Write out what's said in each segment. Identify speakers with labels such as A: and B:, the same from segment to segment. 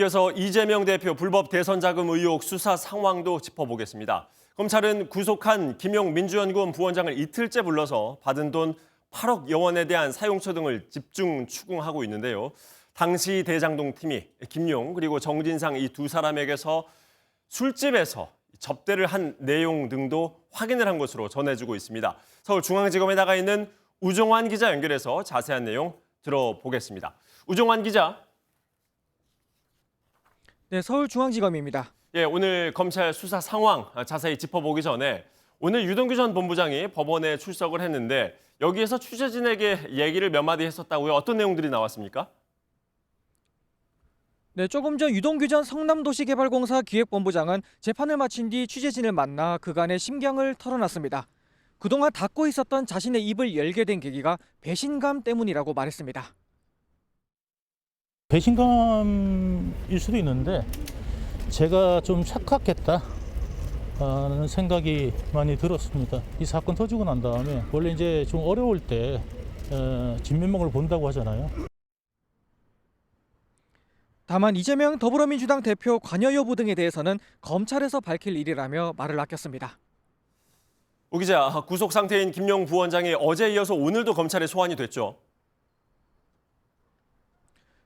A: 이어서 이재명 대표 불법 대선 자금 의혹 수사 상황도 짚어보겠습니다. 검찰은 구속한 김용민주연구원 부원장을 이틀째 불러서 받은 돈 8억 여원에 대한 사용처 등을 집중 추궁하고 있는데요. 당시 대장동 팀이 김용 그리고 정진상 이 두 사람에게서 술집에서 접대를 한 내용 등도 확인을 한 것으로 전해지고 있습니다. 서울중앙지검에 나가 있는 우종환 기자 연결해서 자세한 내용 들어보겠습니다. 우종환 기자.
B: 네, 서울중앙지검입니다.
A: 예, 오늘 검찰 수사 상황 자세히 짚어보기 전에 오늘 유동규 전 본부장이 법원에 출석을 했는데 여기에서 취재진에게 얘기를 몇 마디 했었다고요? 어떤 내용들이 나왔습니까?
B: 네, 조금 전 유동규 전 성남도시개발공사 기획본부장은 재판을 마친 뒤 취재진을 만나 그간의 심경을 털어놨습니다. 그동안 닫고 있었던 자신의 입을 열게 된 계기가 배신감 때문이라고 말했습니다.
C: 배신감일 수도 있는데 제가 좀 착각했다 하는 생각이 많이 들었습니다. 이 사건 터지고 난 다음에 원래 이제 좀 어려울 때 진면목을 본다고 하잖아요.
B: 다만 이재명 더불어민주당 대표 관여 여부 등에 대해서는 검찰에서 밝힐 일이라며 말을 아꼈습니다.
A: 우 기자, 구속 상태인 김용 부원장이 어제 이어서 오늘도 검찰에 소환이 됐죠.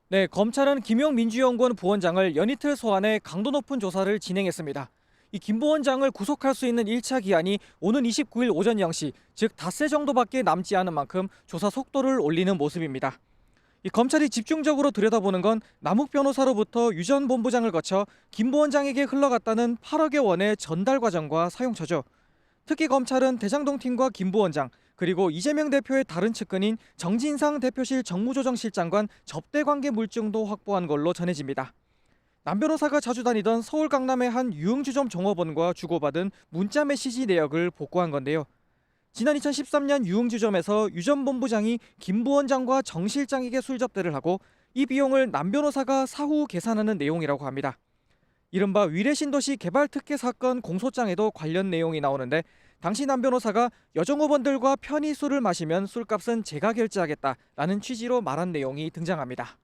B: 네, 검찰은 김용 민주연구원 부원장을 연이틀 소환해 강도 높은 조사를 진행했습니다. 이 김 부원장을 구속할 수 있는 1차 기한이 오는 29일 오전 0시, 즉 닷새 정도밖에 남지 않은 만큼 조사 속도를 올리는 모습입니다. 이 검찰이 집중적으로 들여다보는 건 남욱 변호사로부터 유 전 본부장을 거쳐 김 부원장에게 흘러갔다는 8억여 원의 전달 과정과 사용처죠. 특히 검찰은 대장동 팀과 김 부원장, 그리고 이재명 대표의 다른 측근인 정진상 대표실 정무조정실장관 접대 관계 물증도 확보한 걸로 전해집니다. 남 변호사가 자주 다니던 서울 강남의 한 유흥주점 종업원과 주고받은 문자 메시지 내역을 복구한 건데요. 지난 2013년 유흥주점에서 유 전 본부장이 김 부원장과 정 실장에게 술 접대를 하고 이 비용을 남 변호사가 사후 계산하는 내용이라고 합니다. 이른바 위례신도시 개발특혜 사건 공소장에도 관련 내용이 나오는데 당시 남 변호사가 여종업원들과 편히 술을 마시면 술값은 제가 결제하겠다라는 취지로 말한 내용이 등장합니다.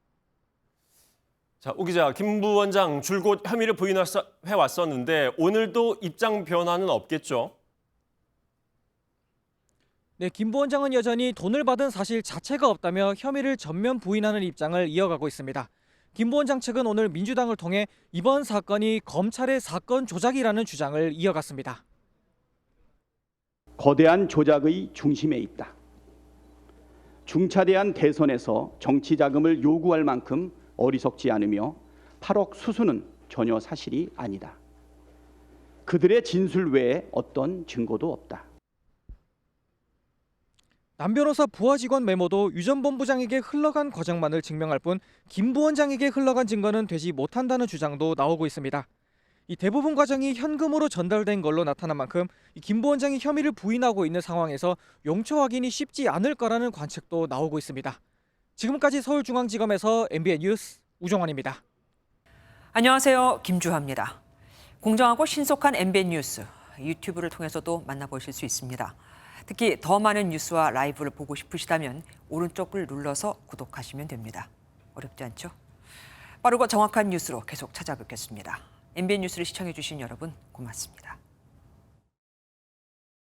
A: 자, 우 기자, 김 부원장 줄곧 혐의를 부인해왔었는데 오늘도 입장 변화는 없겠죠?
B: 네, 김 부원장은 여전히 돈을 받은 사실 자체가 없다며 혐의를 전면 부인하는 입장을 이어가고 있습니다. 김 부원장 측은 오늘 민주당을 통해 이번 사건이 검찰의 사건 조작이라는 주장을 이어갔습니다.
D: 거대한 조작의 중심에 있다. 중차대한 대선에서 정치 자금을 요구할 만큼 어리석지 않으며 8억 수수는 전혀 사실이 아니다. 그들의 진술 외에 어떤 증거도 없다.
B: 남 변호사 부하 직원 메모도 유 전 본부장에게 흘러간 과정만을 증명할 뿐 김 부원장에게 흘러간 증거는 되지 못한다는 주장도 나오고 있습니다. 이 대부분 과정이 현금으로 전달된 걸로 나타난 만큼 김 부원장이 혐의를 부인하고 있는 상황에서 용처 확인이 쉽지 않을 거라는 관측도 나오고 있습니다. 지금까지 서울중앙지검에서 MBN 뉴스 우정환입니다.
E: 안녕하세요. 김주하입니다. 공정하고 신속한 MBN 뉴스 유튜브를 통해서도 만나보실 수 있습니다. 특히 더 많은 뉴스와 라이브를 보고 싶으시다면 오른쪽을 눌러서 구독하시면 됩니다. 어렵지 않죠? 빠르고 정확한 뉴스로 계속 찾아뵙겠습니다. MBN 뉴스를 시청해주신 여러분 고맙습니다.